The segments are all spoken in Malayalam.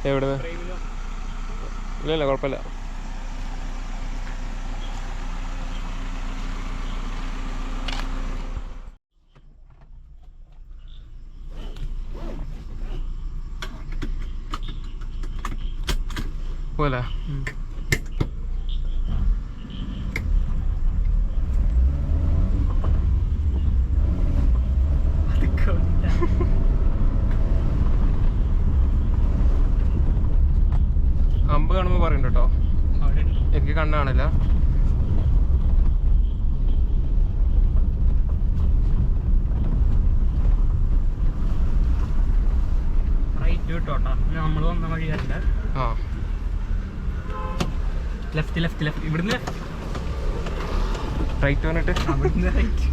എവിടെ? ഇല്ല കുഴപ്പമില്ല. പോലെ അമ്പ് കാണുമ്പോ പറയണ്ട കേട്ടോ, എനിക്ക് കണ്ണ് കാണില്ല. നമ്മള് വന്ന വഴി ആ ലെഫ്റ്റ് ലെഫ്റ്റ് ലെഫ്റ്റ് ഇവിടുന്ന് റൈറ്റ് വന്നിട്ട് ഇവിടുന്ന് റൈറ്റ്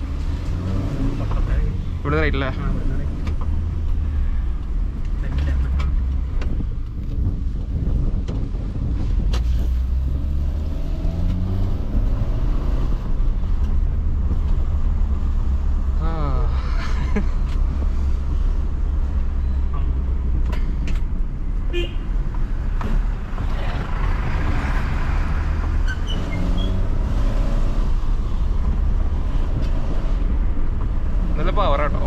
ഇവിടെ റൈറ്റ് അല്ലേ? നല്ല പവറാട്ടോ.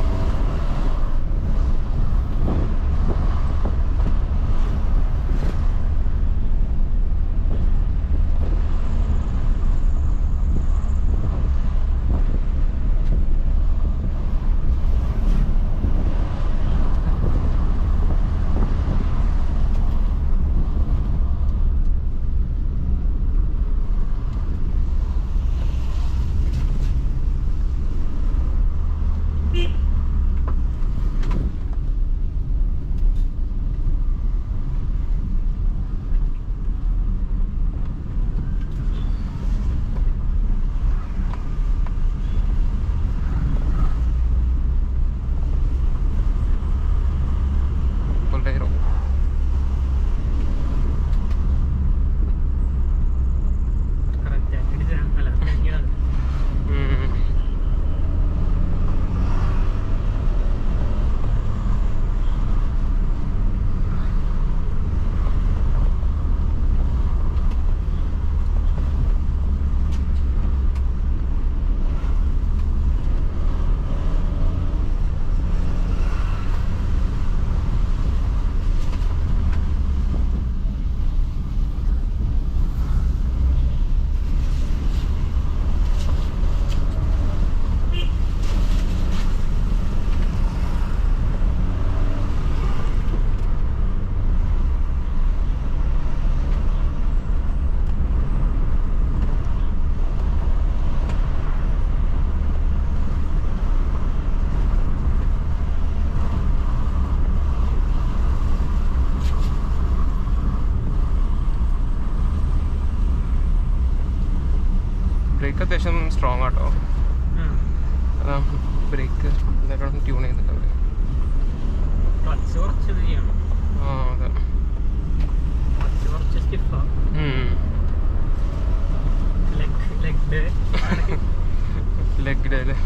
ബ്രേക്ക് അത്യാവശ്യം സ്ട്രോങ് ആട്ടോ. അതാ ബ്രേക്ക് എന്തായാലും ട്യൂൺ ചെയ്തിട്ടുണ്ട്. ആ അതെ, ലെഗ് ഡേ അല്ലേ?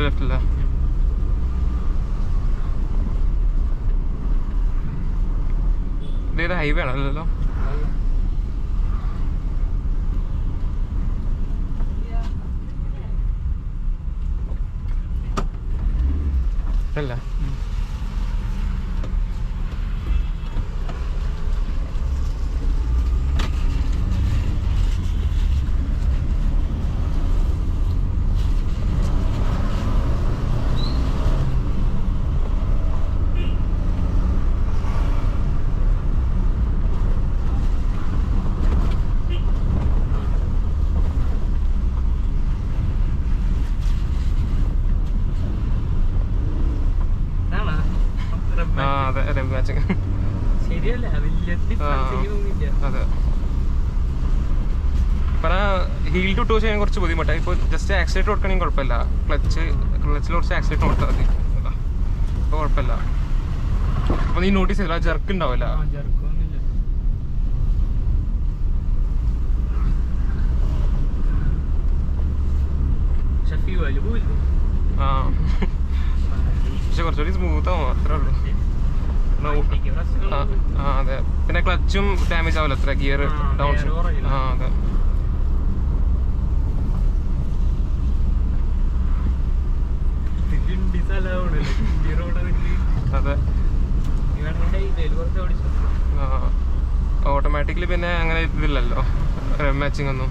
ലെഫ്റ്റല്ല? ഇതേത് ഹൈവേ ആണല്ലോ? അല്ല ശരിയല്ല വലിയ അതെ. ഹീൽ ടു ചെയ്യാൻ കുറച്ച് ബുദ്ധിമുട്ടാണ്. ഇപ്പോൾ ജസ്റ്റ് ആക്സിലേറ്റർ കൊടുക്കണമെങ്കിൽ കുഴപ്പമില്ല. ക്ലച്ചിൽ കുറച്ച് ആക്സിലേറ്റർ കൊടുത്താൽ മതി. അപ്പോൾ കുഴപ്പമില്ല. അപ്പോൾ നീ നോട്ടീസ് ചെയ്തില്ല, ജർക്ക് ഉണ്ടാവില്ല. പക്ഷെ കുറച്ചുകൂടി സ്മൂത്ത് ആവും, അത്രേ ഉള്ളൂ. അതെ. പിന്നെ ക്ലച്ചും ഡാമേജ് ആവില്ല അത്ര, ഗിയർ ഡൗൺ. അതെ. അതെ. ഓട്ടോമാറ്റിക്കലി പിന്നെ അങ്ങനെ ഇതില്ലല്ലോ മാച്ചിങ് ഒന്നും.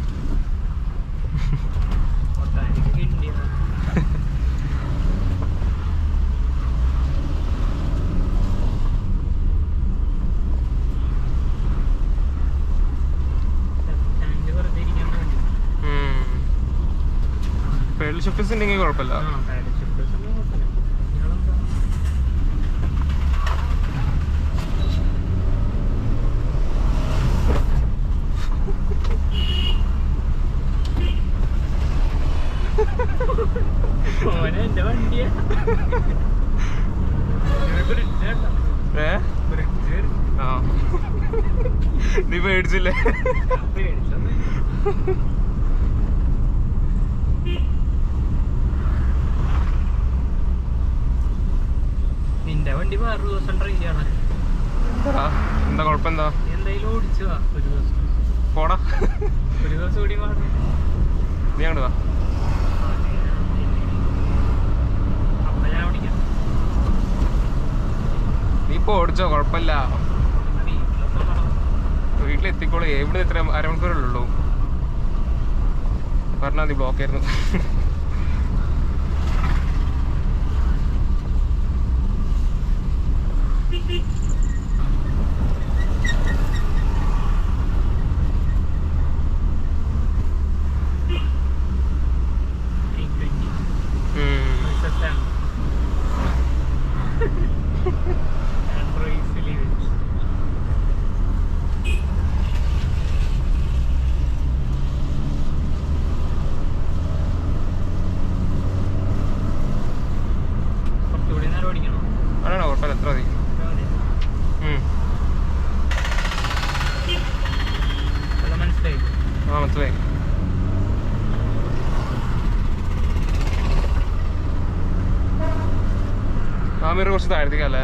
പെഡൽ ഷിഫ്റ്റേഴ്സ് ഉണ്ടെങ്കിൽ കുഴപ്പമില്ല. എന്റെ വണ്ടിയാ നീ പേടിച്ചില്ലേ? നിന്റെ വണ്ടി വേറെ ദിവസം ട്രൈ ചെയ്യണം. എന്താ കുഴപ്പം? എന്താ എന്തായാലും ഓടിച്ചു ഒരു ദിവസം പോടാ, ഒരു ദിവസം കൂടി മാറും. നീ അങ്ങോട്ട് വാ. അപ്പൊ ഞാൻ ഓടിക്കാം. നീ ഇപ്പൊ ഓടിച്ചോ, കുഴപ്പമില്ല. വീട്ടിലെത്തിക്കോളൂ. എവിടെ ഇത്ര അരമണിക്കൂറല്ലേ പറഞ്ഞാൽ മതി. ബ്ലോക്ക് ആയിരുന്നു. ആണോ? കുഴപ്പമില്ല, എത്ര മതി. മനസ്സിലായി. ആമിർ കുറച്ച് താഴ്ത്തിക്കല്ലേ?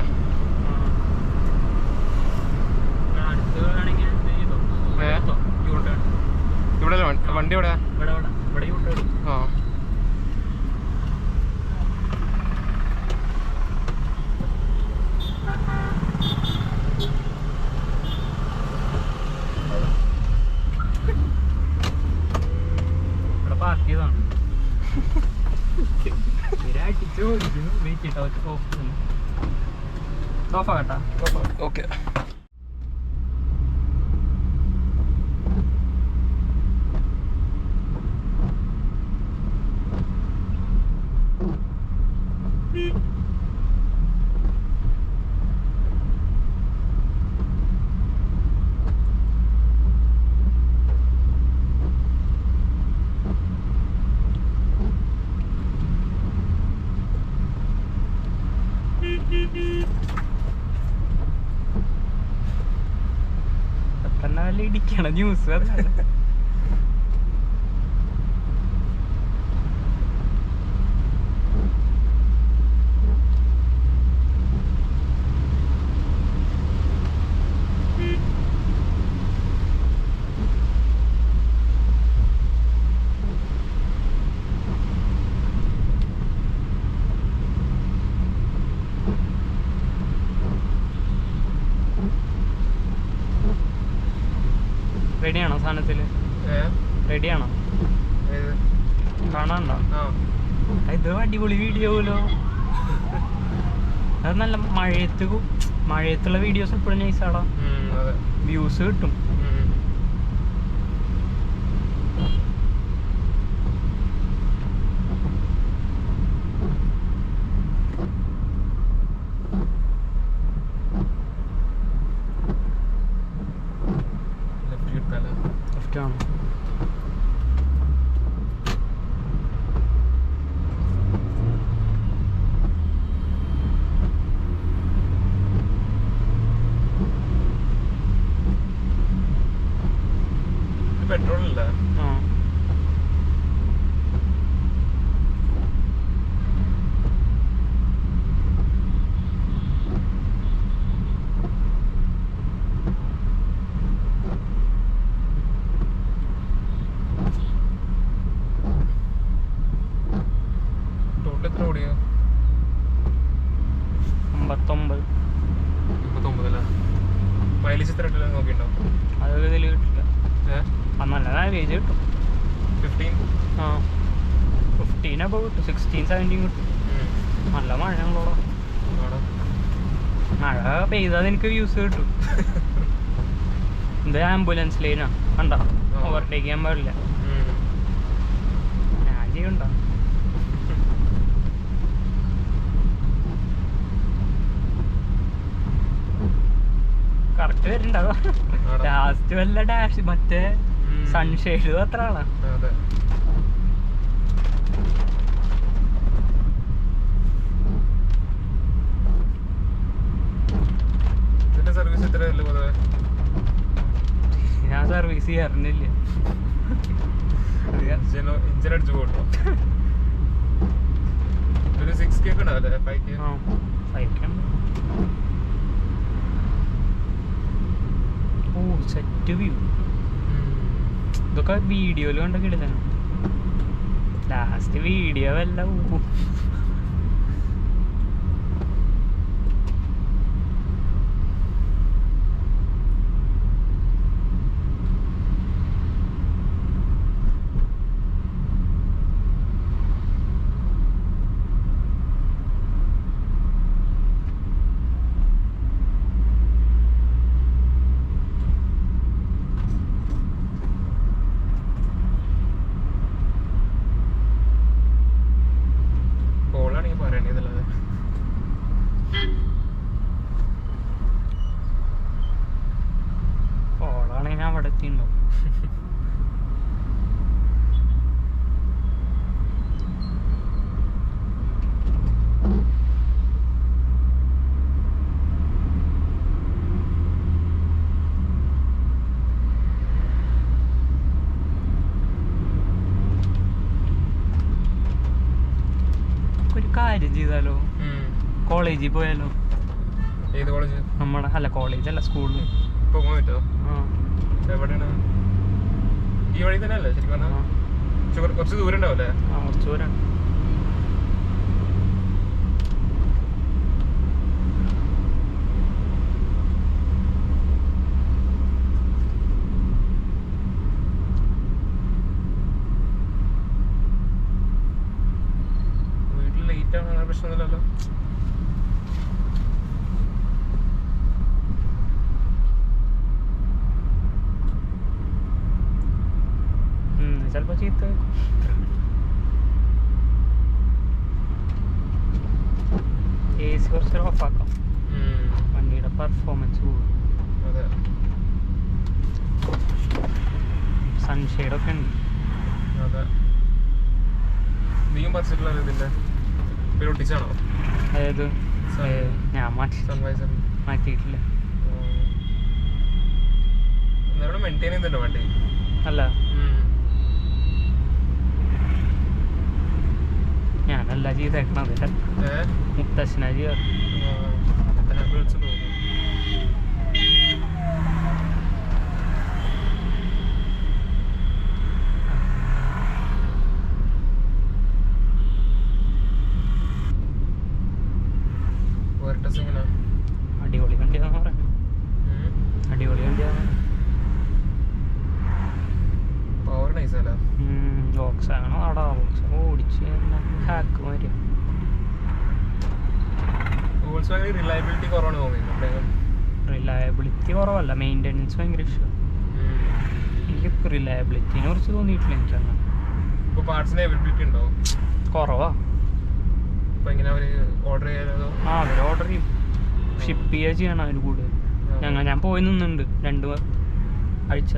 ഇവിടെ വണ്ടി എവിടെ? ആ, ഓക്കെ. ഇടിക്കണം ന്യൂസ്. റെഡിയാണോ സാധനത്തില്? റെഡിയാണോ? കാണാണ്ടോ? ഇത് അടിപൊളി വീഡിയോ പോലോ. അത് നല്ല മഴയത്തുള്ള വീഡിയോസ് എപ്പോഴും നൈസാടാ, വ്യൂസ് കിട്ടും. ആണ്. പെട്രോൾ ഇല്ല. ആ ടോട്ടൽ എത്ര ഓടിയോ? 59. 59 മൈലേജ് എത്ര നോക്കിയിട്ടുണ്ടോ? അതൊക്കെ ഇതിൽ കിട്ടില്ല. ആ നല്ല മൈലേജ് കിട്ടും. 15. ആ 15 അപ്പോൾ കിട്ടും. 16, 17 കിട്ടും. നല്ല മഴയാണല്ലോ. മഴ പെയ്താൽ എനിക്ക് വ്യൂസ് കിട്ടും. ഇത് ആംബുലൻസ് ലൈനാ കണ്ട, ഓവർടേക്ക് ചെയ്യാൻ പാടില്ല. ഞാൻ ചെയ്യണ്ട. കറക്റ്റ് വരുന്നുണ്ടാവും. ലാസ്റ്റ് വല്ല ഡാഷ് മറ്റേ സൺഷെയ്ഡ് അത്ര ആളാ. സർവീസ് എത്ര ഞാൻ സർവീസ് ചെയ്യാറുന്നില്ല. ഇഞ്ചിൻ അടിച്ചു പോട്ടോ. ഒരു 6K ഒക്കെ ഉണ്ടാവില്ലേ? 5K. 5K. ഓ സെറ്റ് വ്യൂ. ഇതൊക്കെ വീഡിയോയിൽ കണ്ട കിടലാണ്. ലാസ്റ്റ് വീഡിയോ വല്ല ഓളാണെങ്കിൽ അവിടെ എത്തിയിട്ടുണ്ടോ? ഒരു കാര്യം ചെയ്താലോ? കോളേജിൽ പോയാലോ? ഏത് കോളേജ്? നമ്മുടെ അല്ല കോളേജ് അല്ല സ്കൂളിൽ. ഇപ്പൊ പോകാൻ പറ്റുമോ? എവിടെയാണ്? ഈ വഴി തന്നെ അല്ലേ ശരിക്കും പറഞ്ഞാൽ? കുറച്ച് ദൂരം ഉണ്ടാവല്ലേ? കുറച്ച് ദൂരം. വീട്ടിൽ ലേറ്റ് ആവുന്ന അങ്ങനെ പ്രശ്നമൊന്നുമില്ലല്ലോ? ചിലപ്പോൾ ചീത്ത AC കുറച്ച് ഓഫാക്കാം. വണ്ടിയുടെ പെർഫോമൻസ് കൂടും. സൺഷെയ്ഡൊക്കെ ഉണ്ട്. നീയും പറിച്ചിട്ടുള്ള ഇതിന്റെ പേര് ഒട്ടിച്ചാണോ? അതായത് ഞാൻ മാറ്റിയിട്ടില്ല. മെയിൻറ്റെയിൻ ചെയ്യുന്നുണ്ടോ വണ്ടി? അല്ല ഞാനല്ല ചെയ്തേക്കണത്, മുത്തശ്ശനാ ചെയ്യാറ്. അടിപൊളി വണ്ടിയാന്ന് പറഞ്ഞു. അടിപൊളി വണ്ടിയാന്ന്. പവർ നൈസ് അല്ല? ബോക്സാണോ അവിടെ ബോക്സ് ഓടിച്ച് ഹാക്ക് മാതിരി. റിലയബിലിറ്റി കുറവാണ് തോന്നുന്നു. റിലയബിലിറ്റി കുറവല്ല, മെയിൻ്റെനൻസ് ഭയങ്കര ഇഷ്യൂ. എനിക്ക് റിലയബിലിറ്റിനെ കുറിച്ച് തോന്നിയിട്ടില്ല. എനിക്കങ്ങനെ ഇപ്പോൾ പാർട്സിന് അവൈലബിലിറ്റി ഉണ്ടോ? കുറവാ. അപ്പോൾ എങ്ങനെ അവർ ഓർഡർ ചെയ്യാനോ? അവർ ഓർഡർ ചെയ്യും, ഷിപ്പ് ചെയ്യുക ചെയ്യണം. അതിന് കൂടുതൽ ഞാൻ പോയി നിന്നുണ്ട് 2 ആഴ്ച.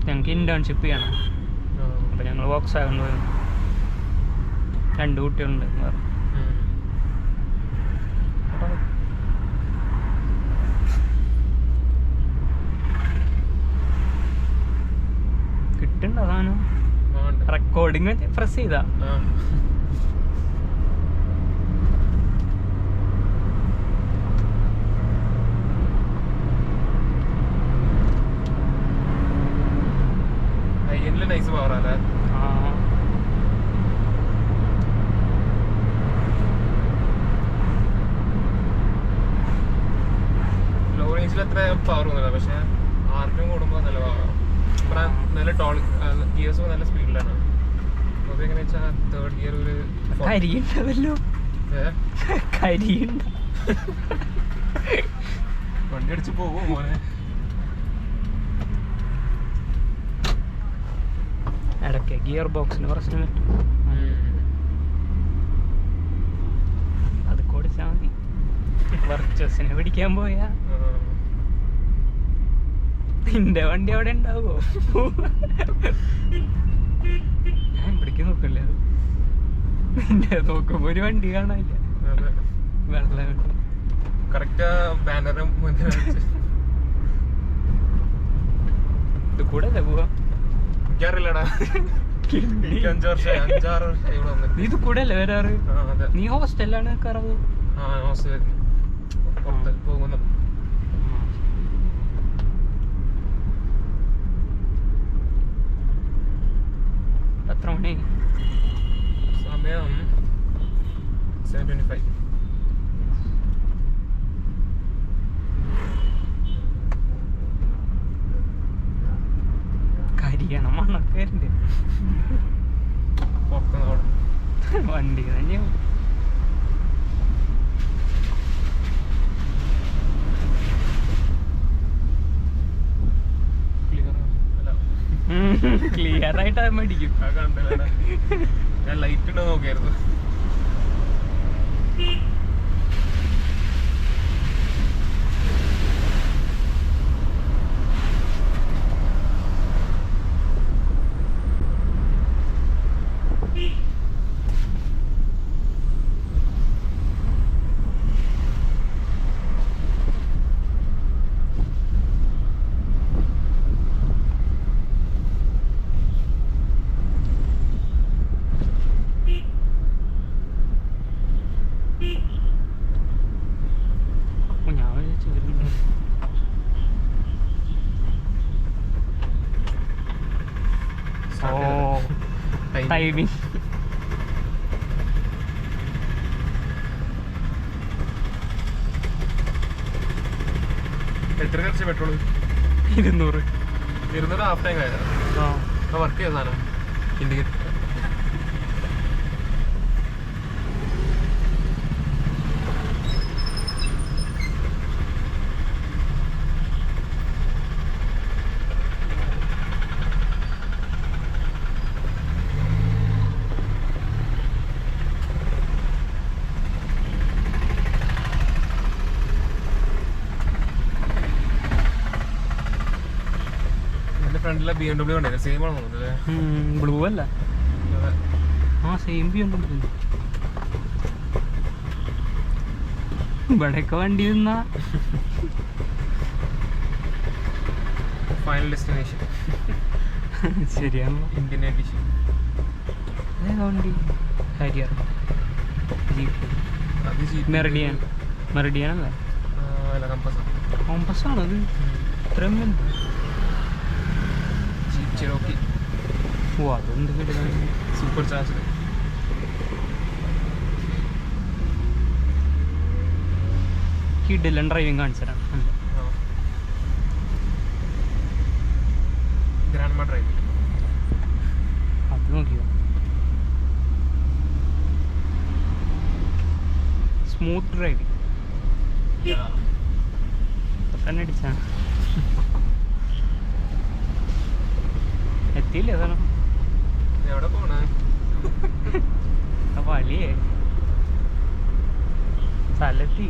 ഞങ്ങൾക്ക് ഇന്റേൺഷിപ്പ് ചെയ്യണം. അപ്പം ഞങ്ങൾ വോക്സ് ആകുന്നു. 2 കുട്ടികളുണ്ട് വേറെ. കിട്ടണ്ട സാധനം റെക്കോർഡിങ് പ്രസ് ചെയ്താ നൈസ് പവറല്ലേ. ലോ റേഞ്ചിൽ അത്ര പവർ ഒന്നുമില്ല, പക്ഷെ ആർക്കും കൂടുമ്പോൾ നല്ല പവറാണ്. നല്ല ടോൾ ഗിയേഴ്സ് നല്ല സ്പീഡിലാണ്. അപ്പോൾ എങ്ങനെയാ വെച്ചാൽ 3rd ഗിയർ ഒരു കരിയുണ്ടല്ലോ. കരിയുണ്ട വണ്ടി അടിച്ച് പോകുമോ മോനെ? ഇടയ്ക്ക് ഗിയർ ബോക്സിന് പ്രശ്നം പറ്റും. അത് കൊടുത്താൽ മതി. വർച്ചസിനെ പിടിക്കാൻ പോയാ നിന്റെ വണ്ടി അവിടെ ഉണ്ടാവോ? ഞാൻ പിടിക്കാൻ നോക്കല്ലേ അത്. നിന്റെ നോക്കുമ്പോ ഒരു വണ്ടി കാണാനില്ല. വെള്ള വണ്ടി കറക്റ്റ് ബാനറും ഇത് കൂടെ അല്ലേ പോവാ? എനിക്കറിയില്ലടാ. 5 വർഷം 6 വർഷം ഇവിടെ വന്നിട്ട്. നീ ഇത് കൂടെ അല്ലേ വരാറ്? നീ ഹോസ്റ്റലിലാണ് നിൽക്കാറത്? പുറത്ത് പോകുന്നു. എത്ര മണി സമയം? 7:25. കരിയണം മണ്ണൊക്കെ വണ്ടി തന്നെയാവും. ക്ലിയർ ആയിട്ട് മേടിക്കും. ഞാൻ ലൈറ്റ് ഉണ്ടോ നോക്കിയായിരുന്നു. ടൈമിങ് എത്ര കുറച്ച് പെട്രോള്? 200 ഹാഫ് ടാങ്ക് ആയതാ. വർക്ക് ചെയ്ത സാധനം ഇൻഡിക്കേറ്റർ. ഫ്രണ്ടിലെ BMW ഉണ്ട്, സെയിം ആണോ തോന്നുന്നത്? ബ്ലൂ അല്ല? Same BMW. ഇവിടെയൊക്കെ വണ്ടി നിന്നാ ഫൈനൽ ഡെസ്റ്റിനേഷൻ. ശരിയാണല്ലോ. Indian edition. വണ്ടി ഹാരിയർ ജീപ്പ്. അത് ജീപ്പ് മെറിഡിയൻ. മെറിഡിയൻ അല്ലേ? അല്ല, കോമ്പസാണത്. ഇത്രയും ജീപ്പ് ചെറോക്കി. ഓ, അതെന്ത് കിട്ടുന്നത്? Super charge. കിഡിലൻ ഡ്രൈവിംഗ് കാണിച്ചതാണ്. Grandma driving. അത് നോക്കിയോ? സ്മൂത്ത് ഡ്രൈവിംഗ് തന്നെ അടിച്ചാ. എത്തിയില്ലേ അതാണ്? എവിടെ പോണേ? വലിയേ സ്ഥലത്തി.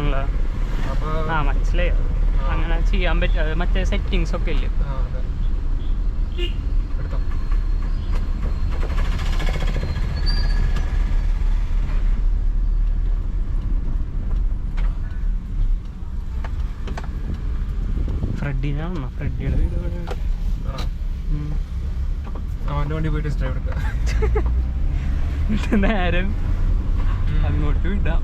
ആണല്ലോ. അപ്പോൾ ആ മനസ്സിലായി. അങ്ങനെ ചെയ്യാൻ പറ്റും. അത് മറ്റേ സെറ്റിങ്സ് ഒക്കെ ഇല്ലേ? ആ അതെ എടുത്തോ. ഫ്രെഡിനാണോ? ഫ്രെഡിയുടെ വീട് ഇവിടെ. അവൻ്റെ വണ്ടി പോയിട്ട് ഡ്രൈവ് എടുക്കുക. നേരം അങ്ങോട്ട് വിടാം.